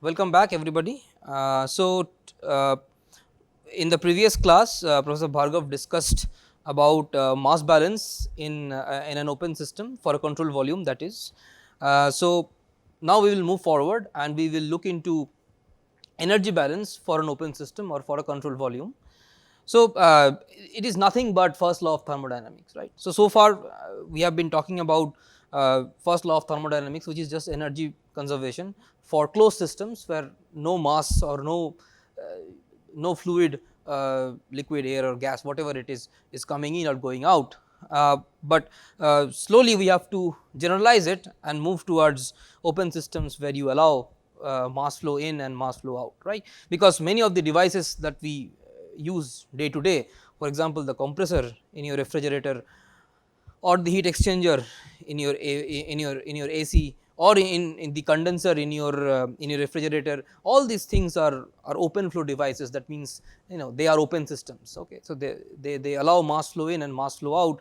welcome back everybody. In the previous class, Professor Bhargav discussed about mass balance in an open system for a control volume, that is. So, now we will move forward and we will look into energy balance for an open system or for a control volume. So, it is nothing but first law of thermodynamics, right. So far we have been talking about first law of thermodynamics, which is just energy conservation for closed systems where no mass or no fluid, liquid, air or gas, whatever it is coming in or going out. But slowly we have to generalize it and move towards open systems where you allow mass flow in and mass flow out, right, because many of the devices that we use day to day, for example the compressor in your refrigerator or the heat exchanger in your AC or in the condenser in your refrigerator, all these things are open flow devices. That means they are open systems. Okay, so they allow mass flow in and mass flow out.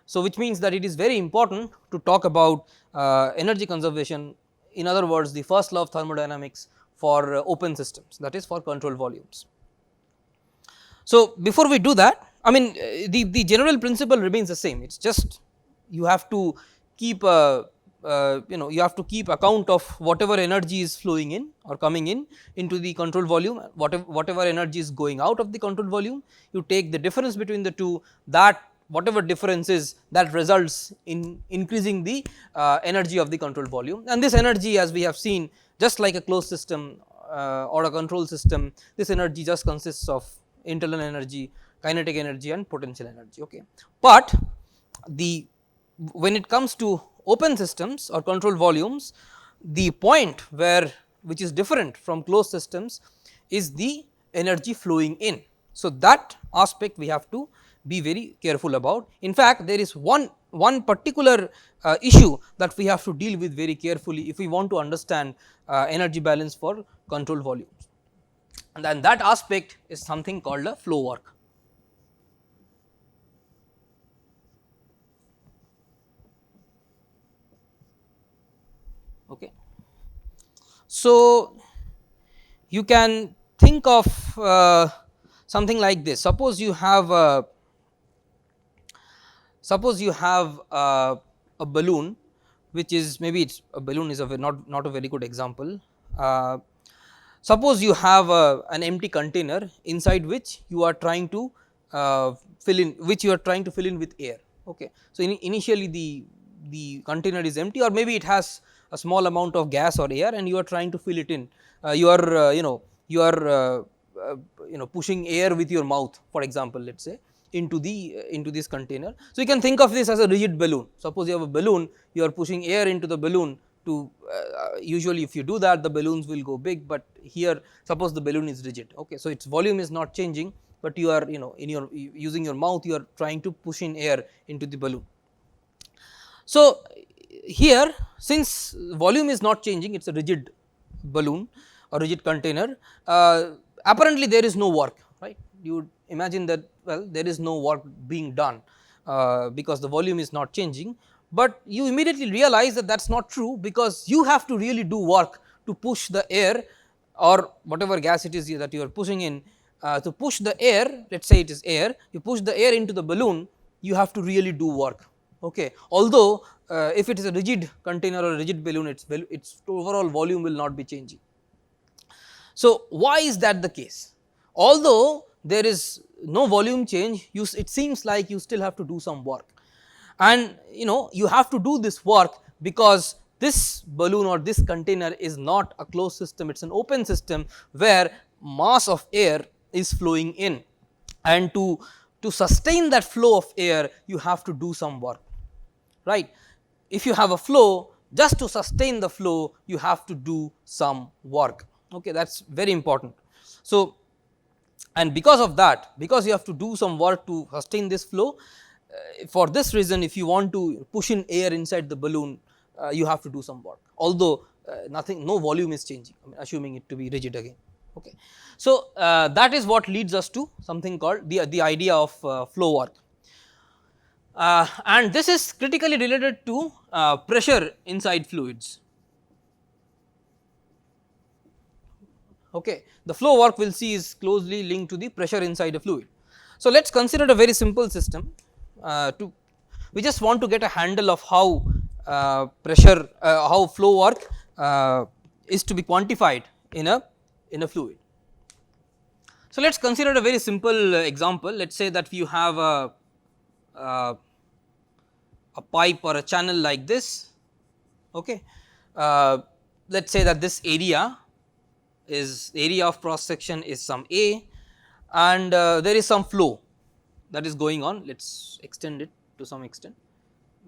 So which means that it is very important to talk about energy conservation, in other words the first law of thermodynamics for open systems, that is for control volumes. So before we do that, I mean the general principle remains the same. It's just you have to keep you have to keep account of whatever energy is flowing in or coming in into the control volume, whatever energy is going out of the control volume, you take the difference between the two, that whatever difference is that results in increasing the energy of the control volume. And this energy, as we have seen, just like a closed system or a control system, this energy just consists of internal energy, kinetic energy and potential energy. Okay. But the when it comes to open systems or control volumes, the point which is different from closed systems is the energy flowing in. So that aspect we have to be very careful about. In fact, there is one particular issue that we have to deal with very carefully if we want to understand energy balance for control volumes, and then that aspect is something called a flow work. Okay. So you can think of something like this. Suppose you have a balloon, which is, maybe it's a balloon is not a very good example. Suppose you have an empty container inside which you are trying to fill in with air. Okay. So initially the container is empty, or maybe it has a small amount of gas or air and you are trying to fill it in. You are pushing air with your mouth, for example, let us say, into this container. So you can think of this as a rigid balloon. Suppose you have a balloon, you are pushing air into the balloon to usually if you do that the balloons will go big, but here suppose the balloon is rigid. Okay. So its volume is not changing, but you are using your mouth, you are trying to push in air into the balloon. So here, since volume is not changing, it is a rigid balloon or rigid container, apparently there is no work, right. You would imagine that, well, there is no work being done because the volume is not changing, but you immediately realize that that is not true, because you have to really do work to push the air or whatever gas it is that you are pushing in, to push the air, let us say it is air, you push the air into the balloon, you have to really do work. Okay. Although if it is a rigid container or a rigid balloon, its overall volume will not be changing. So why is that the case? Although there is no volume change, it seems like you still have to do some work, and you have to do this work because this balloon or this container is not a closed system, it is an open system where mass of air is flowing in, and to sustain that flow of air you have to do some work, right. If you have a flow, just to sustain the flow you have to do some work. Okay, that is very important. So, and because of that, because you have to do some work to sustain this flow, for this reason if you want to push in air inside the balloon, you have to do some work, although no volume is changing, I mean, assuming it to be rigid again. Okay. So that is what leads us to something called the idea of flow work. And this is critically related to pressure inside fluids. Okay. The flow work we will see is closely linked to the pressure inside a fluid. So, let us consider a very simple system we just want to get a handle of how pressure how flow work is to be quantified in a fluid. So, let us consider a very simple example. Let us say that you have uh, a pipe or a channel like this. Okay. Let us say that this area of cross section is some A, and there is some flow that is going on. Let us extend it to some extent,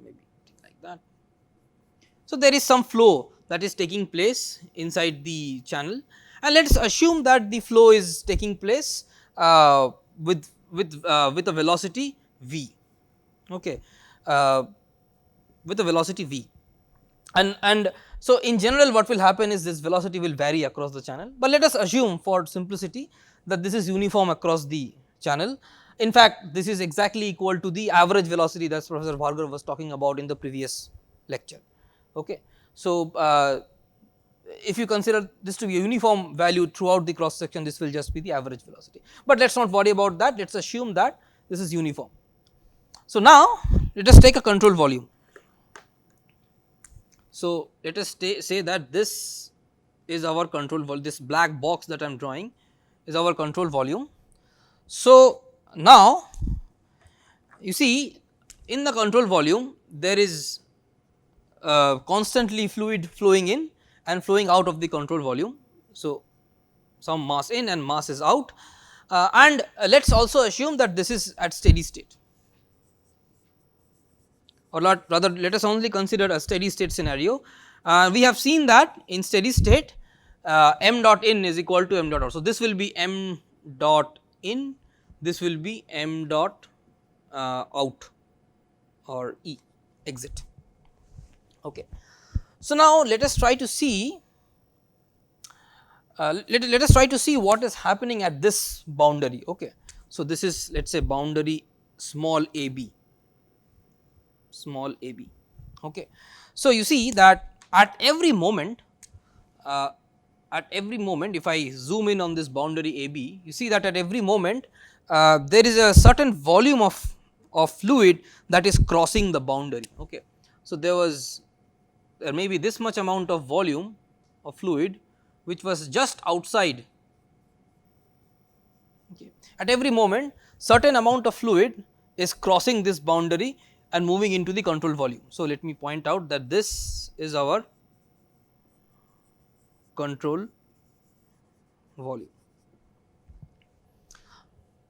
maybe like that. So, there is some flow that is taking place inside the channel, and let us assume that the flow is taking place with a velocity v. Okay. With a velocity v, and so in general what will happen is this velocity will vary across the channel, but let us assume for simplicity that this is uniform across the channel. In fact, this is exactly equal to the average velocity that Professor Bhargav was talking about in the previous lecture. Okay. So, if you consider this to be a uniform value throughout the cross section, this will just be the average velocity, but let us not worry about that. Let us assume that this is uniform. So, now let us take a control volume. So, let us say that this is our control volume, this black box that I am drawing is our control volume. So, now you see in the control volume there is constantly fluid flowing in and flowing out of the control volume. So, some mass in and mass is out, and let us also assume that this is at steady state, or rather let us only consider a steady state scenario. We have seen that in steady state m dot in is equal to m dot out. So, this will be m dot in, this will be m dot out or E exit. Okay. So, now let us try to see let us try to see what is happening at this boundary. Okay. So, this is let us say boundary small a b, small a b. Okay. So, you see that at every moment if I zoom in on this boundary a b, you see that at every moment there is a certain volume of fluid that is crossing the boundary. Okay. So, there may be this much amount of volume of fluid which was just outside. Okay. At every moment certain amount of fluid is crossing this boundary and moving into the control volume. So, let me point out that this is our control volume.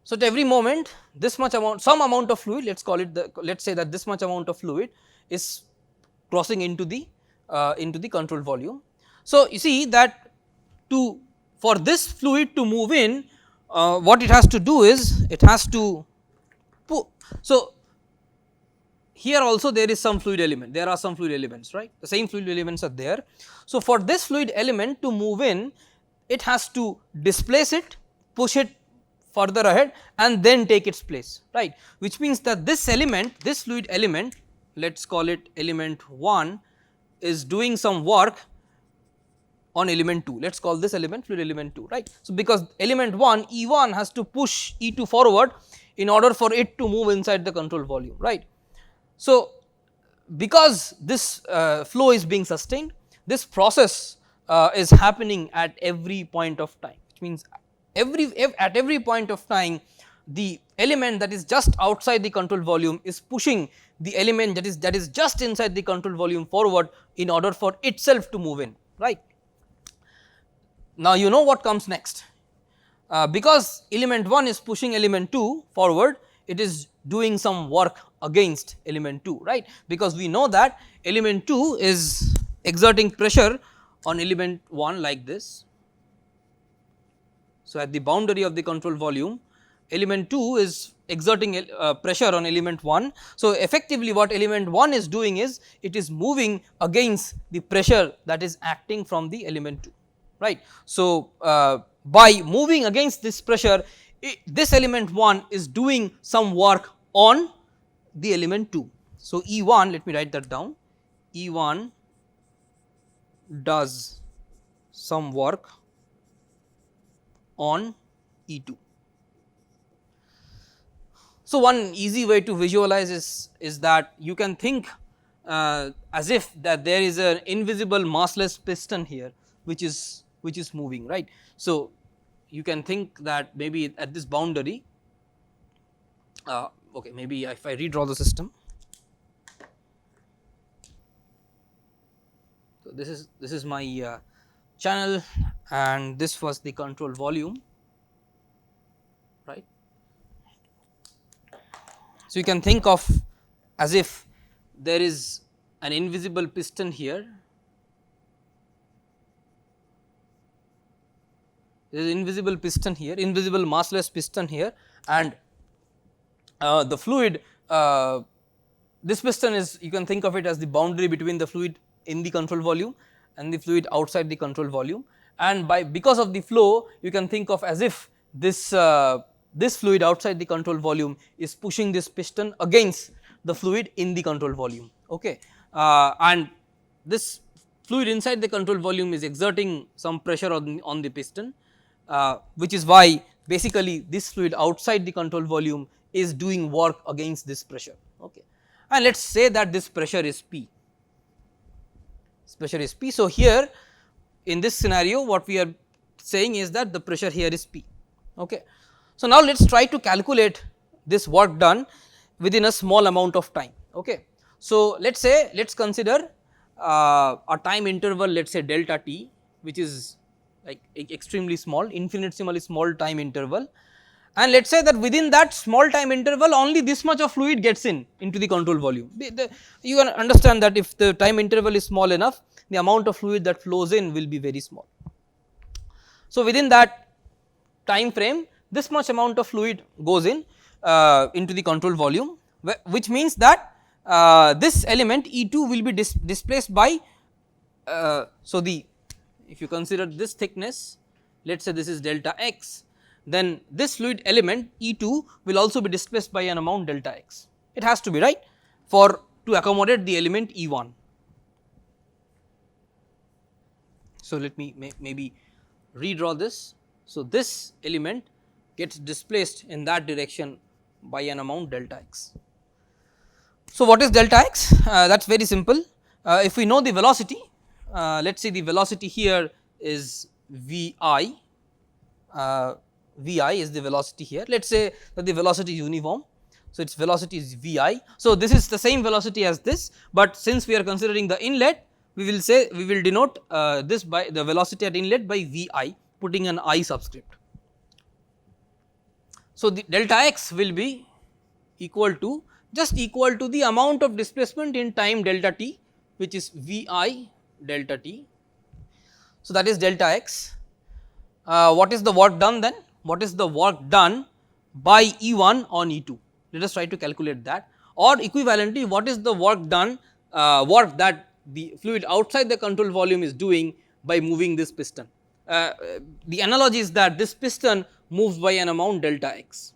So, at every moment this much amount, some amount of fluid, let us call it let us say that this much amount of fluid is crossing into the control volume. So, you see that for this fluid to move in, what it has to do is it has to put. So, here also there is some fluid element, there are some fluid elements, right, the same fluid elements are there. So, for this fluid element to move in, it has to displace it, push it further ahead and then take its place, right, which means that this element, this fluid element, let us call it element 1, is doing some work on element 2, let us call this element fluid element 2, right. So, because element 1 E1 has to push E2 forward in order for it to move inside the control volume, right. So, because this flow is being sustained, this process is happening at every point of time, which means at every point of time the element that is just outside the control volume is pushing the element that is just inside the control volume forward in order for itself to move in, right. Now, you know what comes next, because element 1 is pushing element 2 forward, it is doing some work against element 2, right, because we know that element 2 is exerting pressure on element 1 like this. So, at the boundary of the control volume, element 2 is exerting pressure on element 1. So, effectively what element 1 is doing is it is moving against the pressure that is acting from the element 2, right. So, by moving against this pressure, this element 1 is doing some work on the element 2. So, E1, let me write that down, E1 does some work on E2. So, one easy way to visualize is that you can think as if that there is an invisible massless piston here which is moving, right. So, you can think that maybe at this boundary, okay, maybe if I redraw the system. So, this is my channel and this was the control volume, right. So, you can think of as if there is an invisible piston here, there is invisible piston here, invisible massless piston here, and the fluid, this piston is, you can think of it as the boundary between the fluid in the control volume and the fluid outside the control volume, and because of the flow you can think of as if this fluid outside the control volume is pushing this piston against the fluid in the control volume, okay. And this fluid inside the control volume is exerting some pressure on the piston, which is why basically this fluid outside the control volume is doing work against this pressure, okay. And let us say that this pressure is P, this pressure is P. So, here in this scenario what we are saying is that the pressure here is P, okay. So, now let us try to calculate this work done within a small amount of time, okay. So, let us say, let us consider a time interval, let us say delta t, which is like extremely small, infinitesimally small time interval, and let us say that within that small time interval only this much of fluid gets into the control volume. You can understand that if the time interval is small enough, the amount of fluid that flows in will be very small. So, within that time frame, this much amount of fluid goes into the control volume, which means that this element E2 will be displaced by, so the, if you consider this thickness, let us say this is delta x, then this fluid element E2 will also be displaced by an amount delta x. It has to be, right, for to accommodate the element E1. So, let me maybe redraw this. So, this element gets displaced in that direction by an amount delta x. So, what is delta x? That is very simple. If we know the velocity, let us say the velocity here is V I, V I is the velocity here. Let us say that the velocity is uniform. So, its velocity is V I. So, this is the same velocity as this, but since we are considering the inlet, we will say, we will denote this by the velocity at inlet by V I, putting an I subscript. So, the delta x will be equal to, just equal to the amount of displacement in time delta t, which is V I delta t. So, that is delta x. What is the work done then? What is the work done by E1 on E2? Let us try to calculate that, or equivalently what is the work done, work that the fluid outside the control volume is doing by moving this piston. The analogy is that this piston moves by an amount delta x,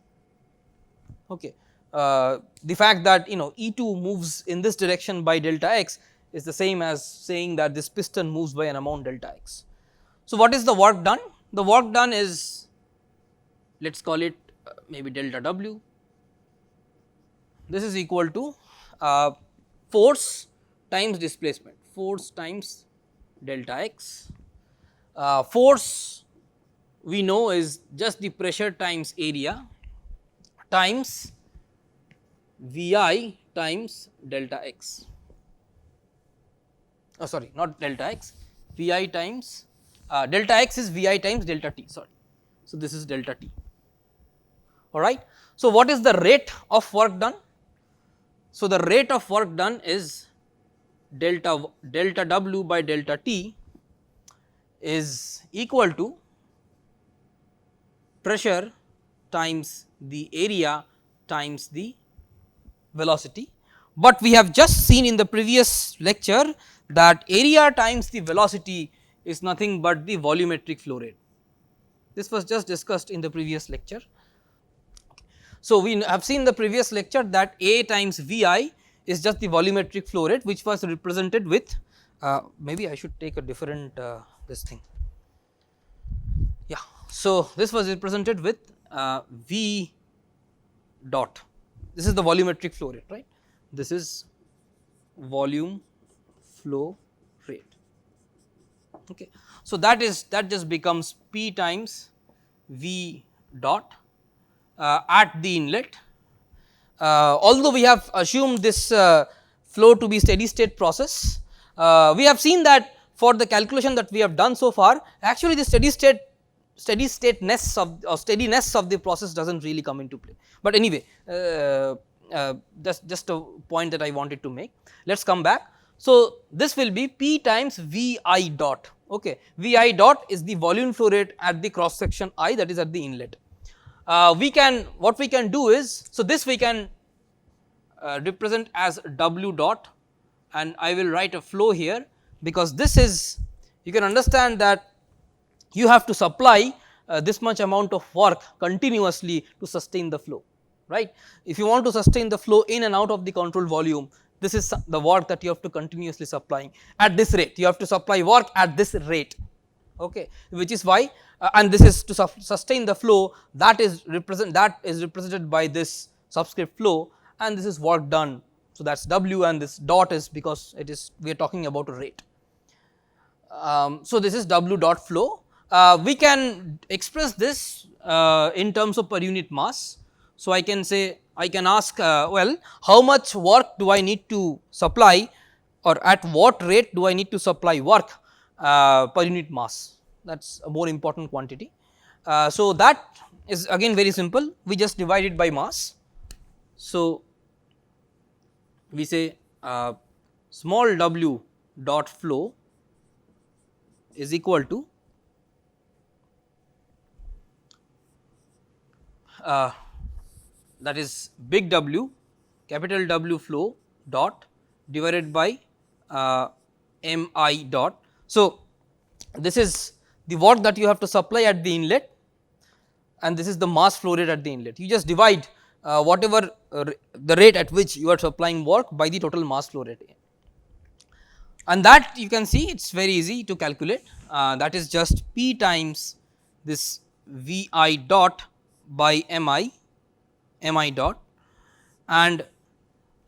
okay. The fact that E2 moves in this direction by delta x is the same as saying that this piston moves by an amount delta x. So, what is the work done? The work done is, let us call it maybe delta W. This is equal to force times displacement, force times delta x. Force we know is just the pressure times area times V I times delta x. Oh, sorry, not delta x, V I times delta x is V I times delta t, sorry. So, this is delta t, alright. So, what is the rate of work done? So, the rate of work done is delta W by delta t is equal to pressure times the area times the velocity, but we have just seen in the previous lecture that area times the velocity is nothing but the volumetric flow rate. This was just discussed in the previous lecture. So, we have seen in the previous lecture that A times V I is just the volumetric flow rate, which was represented with, maybe I should take a different this thing, yeah. So, this was represented with V dot. This is the volumetric flow rate, right. This is volume flow rate. Okay. So, that just becomes P times V dot at the inlet. Although we have assumed this flow to be steady state process, we have seen that for the calculation that we have done so far, actually the steadiness of the process does not really come into play. But anyway, just a point that I wanted to make. Let us come back. So, this will be P times V I dot. Okay. V I dot is the volume flow rate at the cross section I, that is at the inlet. What we can do is, so this we can represent as W dot, and I will write a flow here, because this is, you can understand that you have to supply this much amount of work continuously to sustain the flow, right. If you want to sustain the flow in and out of the control volume, this is the work that you have to continuously supplying at this rate. You have to supply work at this rate, okay, which is why and this is to sustain the flow, that is represented by this subscript flow, and this is work done. So, that is W, and this dot is because it is, we are talking about a rate. So, this is W dot flow. We can express this in terms of per unit mass. So, I can say, I can ask well, how much work do I need to supply, or at what rate do I need to supply work per unit mass, that is a more important quantity. So, that is again very simple, we just divide it by mass. So, we say small w dot flow is equal to that is big W, capital W flow dot divided by m I dot. So, this is the work that you have to supply at the inlet, and this is the mass flow rate at the inlet. You just divide whatever the rate at which you are supplying work by the total mass flow rate, and that you can see it is very easy to calculate. That is just P times this V I dot by m I dot, and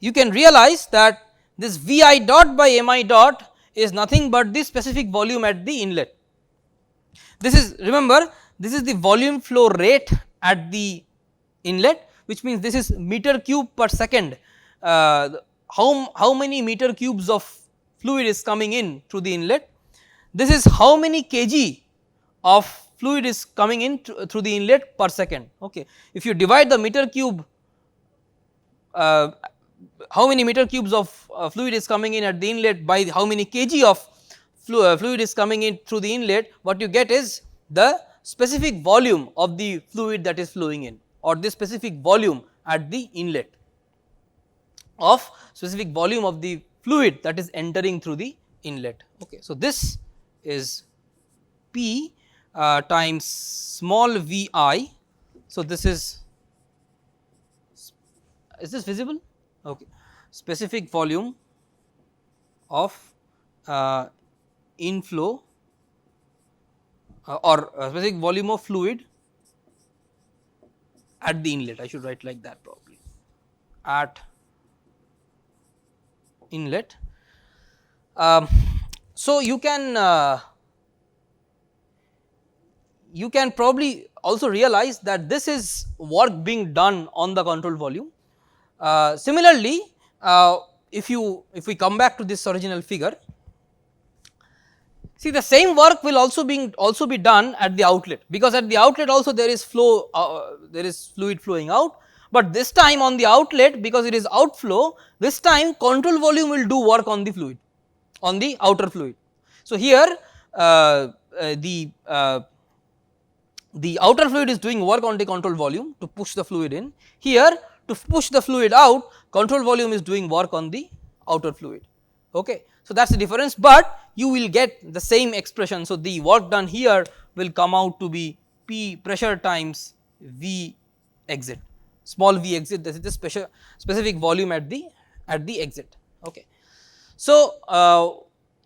you can realize that this V I dot by m I dot is nothing but the specific volume at the inlet. This is, remember, this is the volume flow rate at the inlet, which means this is meter cube per second. How many meter cubes of fluid is coming in through the inlet? This is how many kg of fluid is coming in through the inlet per second. Okay. If you divide the meter cube, how many meter cubes of fluid is coming in at the inlet by how many kg of fluid is coming in through the inlet, what you get is the specific volume of the fluid that is flowing in, or the specific volume at the inlet of specific volume of the fluid that is entering through the inlet. Okay. So, this is P times small v I. So, this is this visible? Okay. Specific volume of inflow or specific volume of fluid at the inlet. I should write like that probably, at inlet. So, you can probably also realize that this is work being done on the control volume. Similarly, if we come back to this original figure, see the same work will also be done at the outlet, because at the outlet also there is flow, there is fluid flowing out, but this time on the outlet, because it is outflow, this time control volume will do work on the fluid, on the outer fluid. So, here the outer fluid is doing work on the control volume to push the fluid in. Here, to push the fluid out, control volume is doing work on the outer fluid. Okay. So, that is the difference, but you will get the same expression. So, the work done here will come out to be P pressure times V exit, small v exit, this is the specific volume at the exit. Okay. So,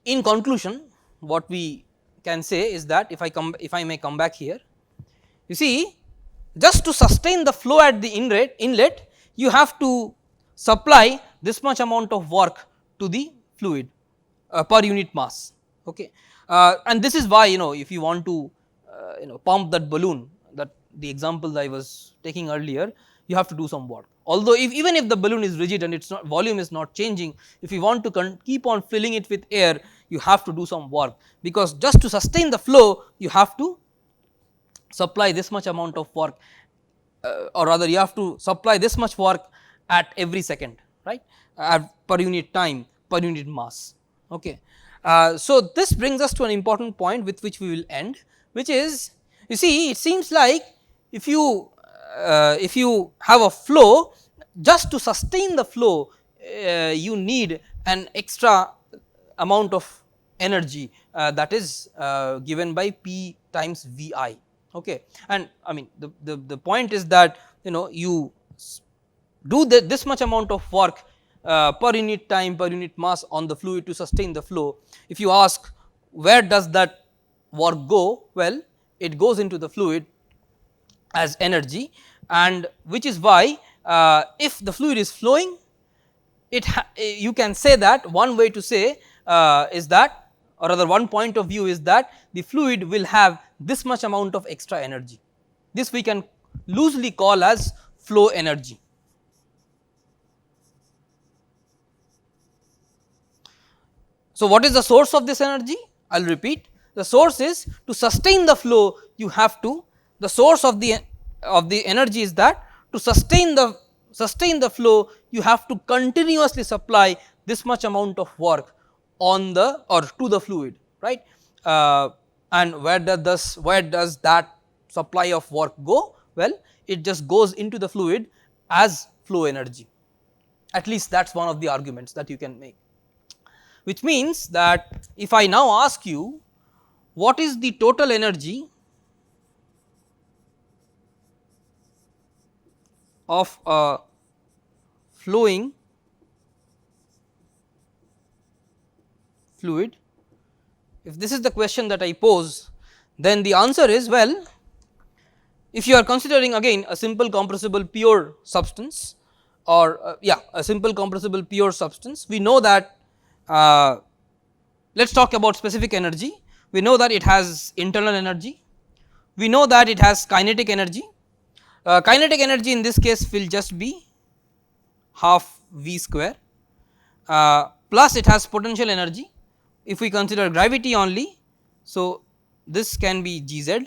in conclusion, what we can say is that if I may come back here, You see, just to sustain the flow at the inlet, you have to supply this much amount of work to the fluid per unit mass. Okay. And this is why, if you want to pump that balloon, that the example I was taking earlier, you have to do some work. Although even if the balloon is rigid and its not volume is not changing, if you want to keep on filling it with air, you have to do some work, because just to sustain the flow you have to supply this much amount of work, or rather you have to supply this much work at every second, right, per unit time, per unit mass. Okay. So, this brings us to an important point with which we will end, which is, you see, it seems like if you have a flow, just to sustain the flow you need an extra amount of energy that is given by P times V I. Okay. And I mean the point is that you do this much amount of work per unit time, per unit mass on the fluid to sustain the flow. If you ask where does that work go, well, it goes into the fluid as energy, and which is why if the fluid is flowing, you can say that one way to say is that, or rather one point of view is that the fluid will have this much amount of extra energy. This we can loosely call as flow energy. So, what is the source of this energy? I will repeat, the source is, to sustain the flow you have to, the source of the energy is that to sustain the flow you have to continuously supply this much amount of work on the or to the fluid, right. And where does that supply of work go? Well, it just goes into the fluid as flow energy. At least that is one of the arguments that you can make, which means that if I now ask you what is the total energy of a flowing fluid, if this is the question that I pose, then the answer is, well, if you are considering again a simple compressible pure substance, or a simple compressible pure substance, we know that let us talk about specific energy. We know that it has internal energy, we know that it has kinetic energy. Kinetic energy in this case will just be half V square, plus it has potential energy if we consider gravity only. So, this can be G z,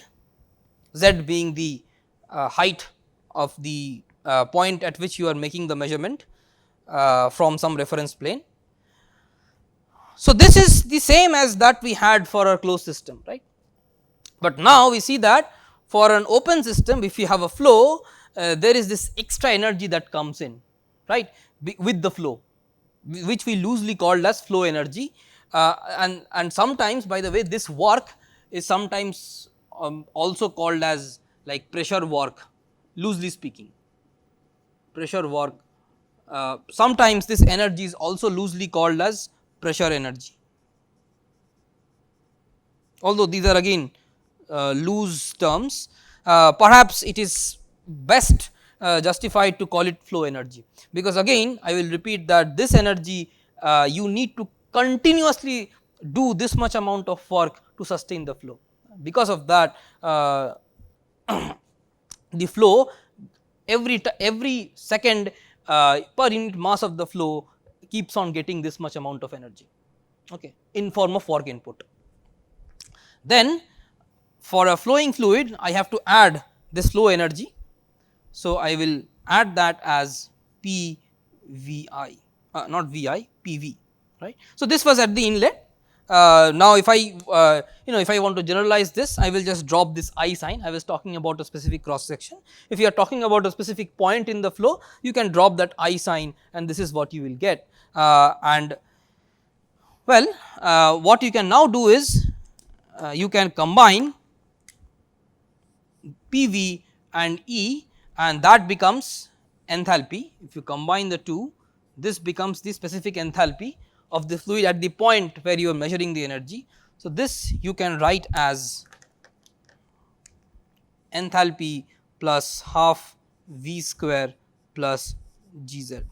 z being the height of the point at which you are making the measurement from some reference plane. So, this is the same as that we had for our closed system, right. But now we see that for an open system, if you have a flow, there is this extra energy that comes in, right, with the flow, which we loosely called as flow energy. And sometimes, by the way, this work is sometimes also called as like pressure work, loosely speaking, pressure work. Sometimes this energy is also loosely called as pressure energy, although these are again loose terms. Perhaps it is best justified to call it flow energy, because again I will repeat that this energy you need to continuously do this much amount of work to sustain the flow. Because of that the flow every second per unit mass of the flow keeps on getting this much amount of energy, okay, in form of work input. Then for a flowing fluid I have to add this flow energy. So, I will add that as P V I, not V I, P V, right. So, this was at the inlet. Now, if I if I want to generalize this, I will just drop this I sign. I was talking about a specific cross section. If you are talking about a specific point in the flow, you can drop that I sign, and this is what you will get. And well, what you can now do is you can combine P V and E, and that becomes enthalpy. If you combine the two, this becomes the specific enthalpy of the fluid at the point where you are measuring the energy. So, this you can write as enthalpy plus half V square plus Gz.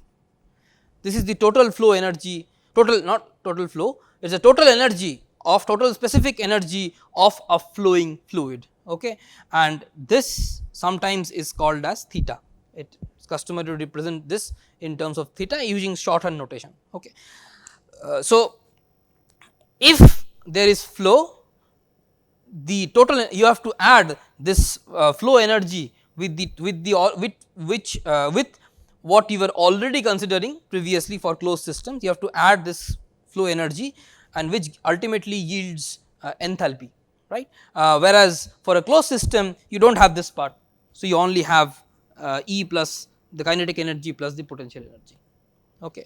This is the total flow energy, total not total flow, it is a total energy of total specific energy of a flowing fluid, okay. And this sometimes is called as theta. It is customary to represent this in terms of theta using shorthand notation, okay. So, if there is flow, the total you have to add this flow energy with the with what you were already considering previously for closed systems. You have to add this flow energy and which ultimately yields enthalpy, right. Whereas, for a closed system you do not have this part. So, you only have E plus the kinetic energy plus the potential energy, okay.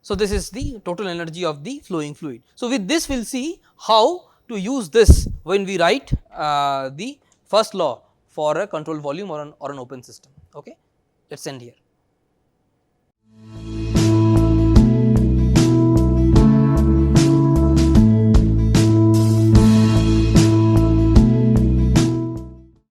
So, this is the total energy of the flowing fluid. So, with this we will see how to use this when we write the first law for a control volume or an open system, okay. Let us end here.